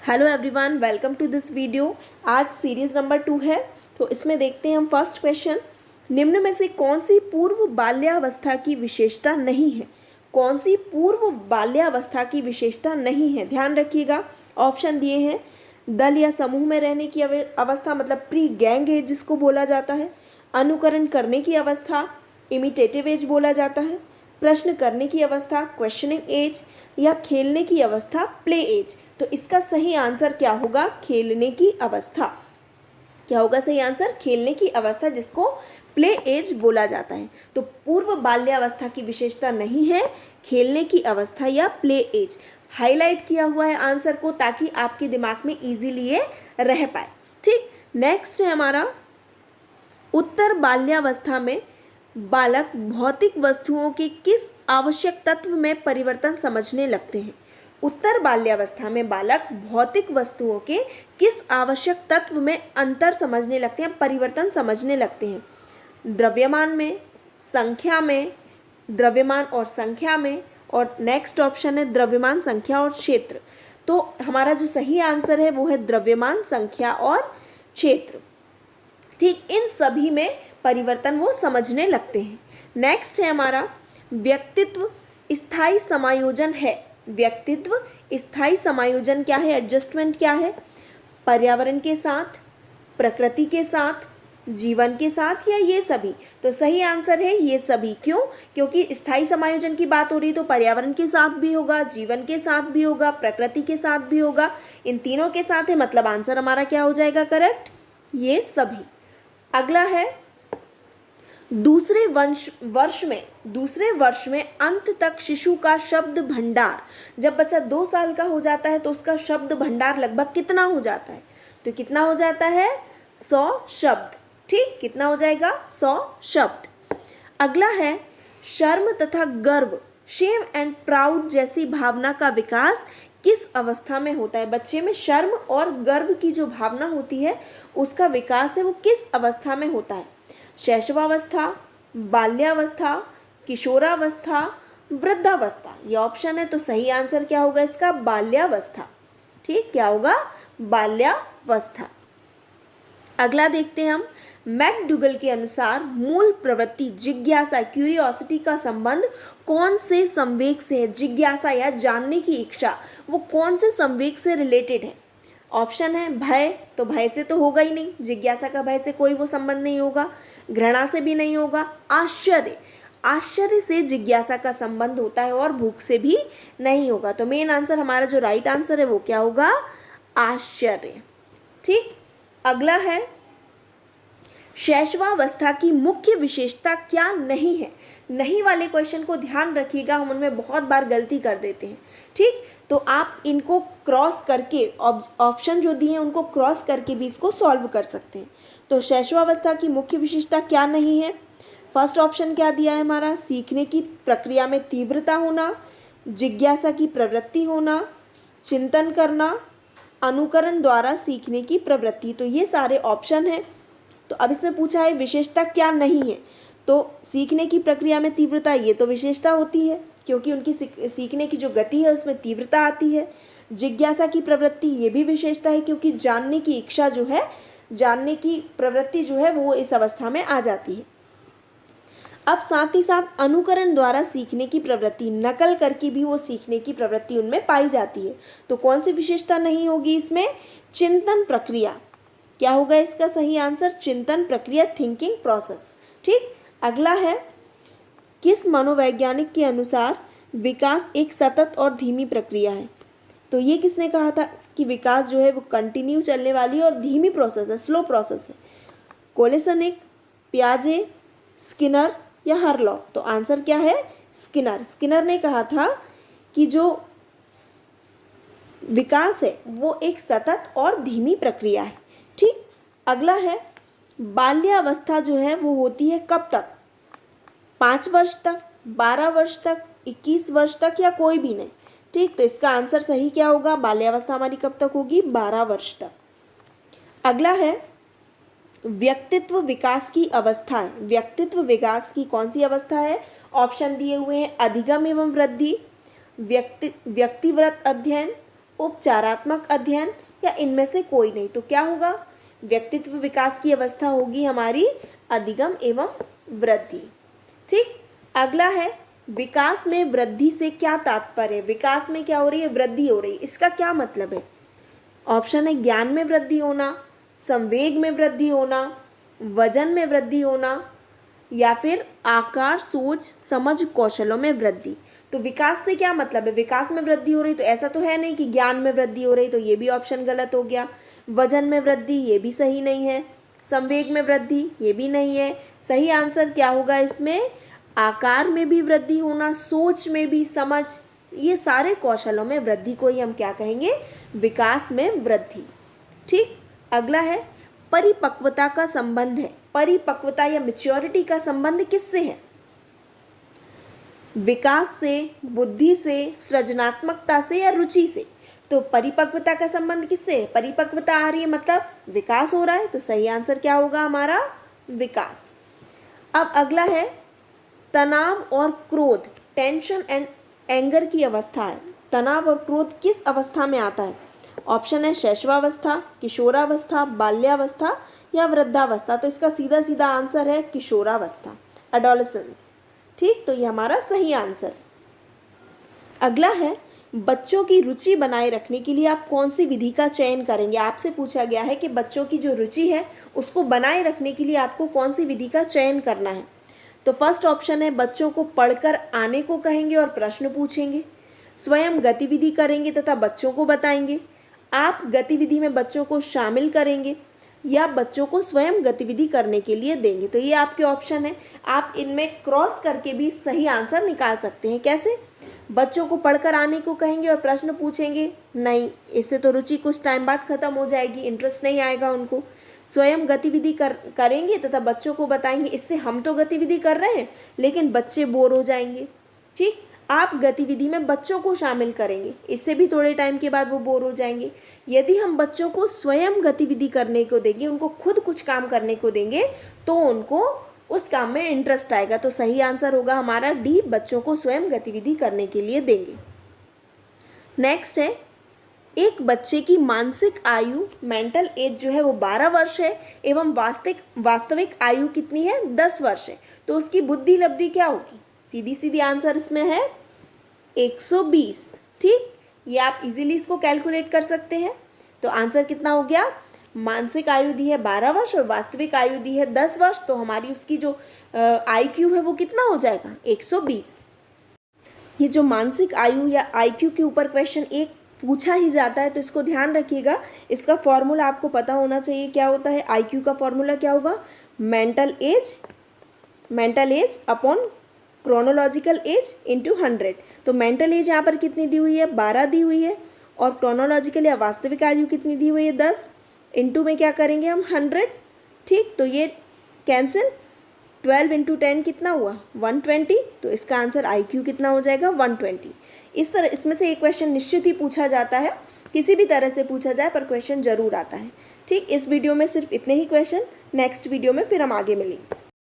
Hello everyone, welcome to this video. आज series number 2 है। तो इसमें देखते हैं हम फर्स्ट क्वेश्चन। निम्न में से कौन सी पूर्व बाल्यावस्था की विशेषता नहीं है? कौन सी पूर्व बाल्यावस्था की विशेषता नहीं है? ध्यान रखिएगा, ऑप्शन दिए हैं। दल या समूह में रहने की अवस्था, मतलब प्री गैंग एज जिसको बोला जाता है। अनुकरण करने की अवस्था, इमिटेटिव एज बोला जाता है। प्रश्न करने की अवस्था, क्वेश्चनिंग एज, या खेलने की अवस्था, प्ले एज। तो इसका सही आंसर क्या होगा? खेलने की अवस्था। क्या होगा सही आंसर? खेलने की अवस्था, जिसको प्ले एज बोला जाता है। तो पूर्व बाल्यावस्था की विशेषता नहीं है खेलने की अवस्था या प्ले एज। हाईलाइट किया हुआ है आंसर को, ताकि आपके दिमाग में इजीली ये रह पाए। ठीक, नेक्स्ट है हमारा, उत्तर बाल्यावस्था में बालक भौतिक वस्तुओं के किस आवश्यक तत्व में परिवर्तन समझने लगते हैं? उत्तर बाल्यावस्था में बालक भौतिक वस्तुओं के किस आवश्यक तत्व में अंतर समझने लगते हैं, परिवर्तन समझने लगते हैं? द्रव्यमान में, संख्या में, द्रव्यमान और संख्या में, और नेक्स्ट ऑप्शन है द्रव्यमान, संख्या और क्षेत्र। तो हमारा जो सही आंसर है वो है द्रव्यमान, संख्या और क्षेत्र। ठीक, इन सभी में परिवर्तन वो समझने लगते हैं। नेक्स्ट है हमारा, व्यक्तित्व स्थायी समायोजन है। व्यक्तित्व स्थायी समायोजन क्या है? एडजस्टमेंट क्या है? पर्यावरण के साथ, प्रकृति के साथ, जीवन के साथ, या ये सभी? तो सही आंसर है ये सभी। क्यों? क्योंकि स्थायी समायोजन की बात हो रही तो पर्यावरण के साथ भी होगा, जीवन के साथ भी होगा, प्रकृति के साथ भी होगा, इन तीनों के साथ है। मतलब आंसर हमारा क्या हो जाएगा? करेक्ट, ये सभी। अगला है, दूसरे वर्ष में अंत तक शिशु का शब्द भंडार, जब बच्चा 2 साल का हो जाता है तो उसका शब्द भंडार लगभग कितना हो जाता है? तो कितना हो जाता है? 100 शब्द। ठीक, कितना हो जाएगा? 100 शब्द। अगला है, शर्म तथा गर्व, शेम एंड प्राउड जैसी भावना का विकास किस अवस्था में होता है? बच्चे में शर्म और गर्व की जो भावना होती है उसका विकास है वो किस अवस्था में होता है? शैशवावस्था, बाल्यावस्था, किशोरावस्था, वृद्धावस्था। ये ऑप्शन है, तो सही आंसर क्या होगा इसका? बाल्यावस्था। ठीक, क्या होगा? बाल्यावस्था। अगला देखते हैं हम, मैकडूगल के अनुसार मूल प्रवृत्ति जिज्ञासा, क्यूरियोसिटी का संबंध कौन से संवेग से है? जिज्ञासा या जानने की इच्छा, वो कौन से संवेग से रिलेटेड है? ऑप्शन है भय, तो भय से तो होगा ही नहीं, जिज्ञासा का भय से कोई वो संबंध नहीं होगा। घृणा से भी नहीं होगा। आश्चर्य, आश्चर्य से जिज्ञासा का संबंध होता है, और भूख से भी नहीं होगा। तो मेन आंसर हमारा जो राइट आंसर है वो क्या होगा? आश्चर्य। ठीक, अगला है, शैशवावस्था की मुख्य विशेषता क्या नहीं है? नहीं वाले क्वेश्चन को ध्यान रखिएगा, हम उनमें बहुत बार गलती कर देते हैं। ठीक, तो आप इनको क्रॉस करके, ऑप्शन जो दिए हैं उनको क्रॉस करके भी इसको सॉल्व कर सकते हैं। तो शैशवावस्था की मुख्य विशेषता क्या नहीं है? फर्स्ट ऑप्शन क्या दिया है हमारा? सीखने की प्रक्रिया में तीव्रता होना, जिज्ञासा की प्रवृत्ति होना, चिंतन करना, अनुकरण द्वारा सीखने की प्रवृत्ति। तो ये सारे ऑप्शन हैं। तो अब इसमें पूछा है विशेषता क्या नहीं है, तो सीखने की प्रक्रिया में तीव्रता, ये तो विशेषता होती है क्योंकि उनकी सीखने की जो गति है उसमें तीव्रता आती है। जिज्ञासा की प्रवृत्ति, ये भी विशेषता है क्योंकि जानने की इच्छा जो है, जानने की प्रवृत्ति जो है वो इस अवस्था में आ जाती है। अब साथ ही साथ अनुकरण द्वारा सीखने की प्रवृत्ति, नकल करके भी वो सीखने की प्रवृत्ति उनमें पाई जाती है। तो कौन सी विशेषता नहीं होगी इसमें? चिंतन प्रक्रिया। क्या होगा इसका सही आंसर? चिंतन प्रक्रिया, थिंकिंग प्रोसेस। ठीक, अगला है, किस मनोवैज्ञानिक के अनुसार विकास एक सतत और धीमी प्रक्रिया है? तो ये किसने कहा था कि विकास जो है वो कंटिन्यू चलने वाली और धीमी प्रोसेस है, स्लो प्रोसेस है? कोलेसनिक, पियाजे, स्किनर या हरलॉक? तो आंसर क्या है? स्किनर। स्किनर ने कहा था कि जो विकास है वो एक सतत और धीमी प्रक्रिया है। ठीक, अगला है, बाल्यावस्था जो है वो होती है कब तक? 5 वर्ष तक, 12 वर्ष तक, 21 वर्ष तक, या कोई भी नहीं? ठीक, तो इसका आंसर सही क्या होगा? बाल्यावस्था हमारी कब तक होगी? 12 वर्ष तक। अगला है, व्यक्तित्व विकास की अवस्था है। व्यक्तित्व विकास की कौन सी अवस्था है? ऑप्शन दिए हुए हैं, अधिगम एवं वृद्धि, व्यक्तिव्रत अध्ययन, उपचारात्मक अध्ययन या इनमें से कोई नहीं। तो क्या होगा, व्यक्तित्व विकास की अवस्था होगी हमारी अधिगम एवं वृद्धि। ठीक, अगला है विकास में वृद्धि से क्या तात्पर्य। विकास में क्या हो रही है, वृद्धि हो रही है, इसका क्या मतलब है। ऑप्शन है ज्ञान में वृद्धि होना, संवेग में वृद्धि होना, वजन में वृद्धि होना, या फिर आकार, सोच, समझ, कौशलों में वृद्धि। तो विकास से क्या मतलब है, विकास में वृद्धि हो रही, तो ऐसा तो है नहीं कि ज्ञान में वृद्धि हो रही, तो ये भी ऑप्शन गलत हो गया। वजन में वृद्धि, ये भी सही नहीं है। संवेग में वृद्धि, ये भी नहीं है। सही आंसर क्या होगा इसमें, आकार में भी वृद्धि होना, सोच में भी, समझ, ये सारे कौशलों में वृद्धि को ही हम क्या कहेंगे, विकास में वृद्धि। ठीक, अगला है परिपक्वता का संबंध है। परिपक्वता या मैच्योरिटी का संबंध किससे है, विकास से, बुद्धि से, सृजनात्मकता से या रुचि से। तो परिपक्वता का संबंध किससे है, परिपक्वता आ रही है मतलब विकास हो रहा है, तो सही आंसर क्या होगा हमारा, विकास। अब अगला है तनाव और क्रोध, टेंशन एंड एंगर की अवस्था है। तनाव और क्रोध किस अवस्था में आता है। ऑप्शन है शैशवावस्था, किशोरावस्था, बाल्यावस्था या वृद्धावस्था। तो इसका सीधा सीधा आंसर है किशोरावस्था, एडोलेसेंस। ठीक, तो ये हमारा सही आंसर। अगला है बच्चों की रुचि बनाए रखने के लिए आप कौन सी विधि का चयन करेंगे। आपसे पूछा गया है कि बच्चों की जो रुचि है उसको बनाए रखने के लिए आपको कौन सी विधि का चयन करना है। तो फर्स्ट ऑप्शन है बच्चों को पढ़कर आने को कहेंगे और प्रश्न पूछेंगे, स्वयं गतिविधि करेंगे तथा बच्चों को बताएंगे, आप गतिविधि में बच्चों को शामिल करेंगे, या बच्चों को स्वयं गतिविधि करने के लिए देंगे। तो ये आपके ऑप्शन है, आप इनमें क्रॉस करके भी सही आंसर निकाल सकते हैं। कैसे, बच्चों को पढ़कर आने को कहेंगे और प्रश्न पूछेंगे, नहीं, इससे तो रुचि कुछ टाइम बाद खत्म हो जाएगी, इंटरेस्ट नहीं आएगा उनको। स्वयं गतिविधि करेंगे तथा बच्चों को बताएंगे, इससे हम तो गतिविधि कर रहे हैं लेकिन बच्चे बोर हो जाएंगे। ठीक, आप गतिविधि में बच्चों को शामिल करेंगे, इससे भी थोड़े टाइम के बाद वो बोर हो जाएंगे। यदि हम बच्चों को स्वयं गतिविधि करने को देंगे, उनको खुद कुछ काम करने को देंगे, तो उनको उस काम में इंटरेस्ट आएगा। तो सही आंसर होगा हमारा डी, बच्चों को स्वयं गतिविधि करने के लिए देंगे। नेक्स्ट है एक बच्चे की मानसिक आयु, मेंटल एज जो है वो 12 वर्ष है एवं वास्तविक आयु कितनी है, 10 वर्ष है। तो उसकी बुद्धि लब्धि क्या होगी, सीधी सीधी आंसर इसमें है 120। ठीक, ये आप इजीली इसको कैलकुलेट कर सकते हैं। तो आंसर कितना हो गया, मानसिक आयु दी है 12 वर्ष और वास्तविक आयु दी है 10 वर्ष, तो हमारी उसकी जो IQ है वो कितना हो जाएगा, 120। ये जो मानसिक आयु या IQ के ऊपर क्वेश्चन एक पूछा ही जाता है, तो इसको ध्यान रखिएगा। इसका फॉर्मूला आपको पता होना चाहिए, क्या होता है, IQ का फॉर्मूला क्या होगा, mental as upon chronological age into 100। तो मेंटल एज यहाँ पर कितनी दी हुई है, 12 दी हुई है, और क्रोनोलॉजिकल या वास्तविक आयु कितनी दी हुई है, 10, इंटू में क्या करेंगे हम 100। ठीक, तो ये कैंसिल, 12 इंटू 10 कितना हुआ, 120। तो इसका आंसर IQ कितना हो जाएगा, 120। इस तरह इसमें से एक क्वेश्चन निश्चित ही पूछा जाता है, किसी भी तरह से पूछा जाए पर क्वेश्चन जरूर आता है। ठीक, इस वीडियो में सिर्फ इतने ही क्वेश्चन, नेक्स्ट वीडियो में फिर हम आगे मिलेंगे।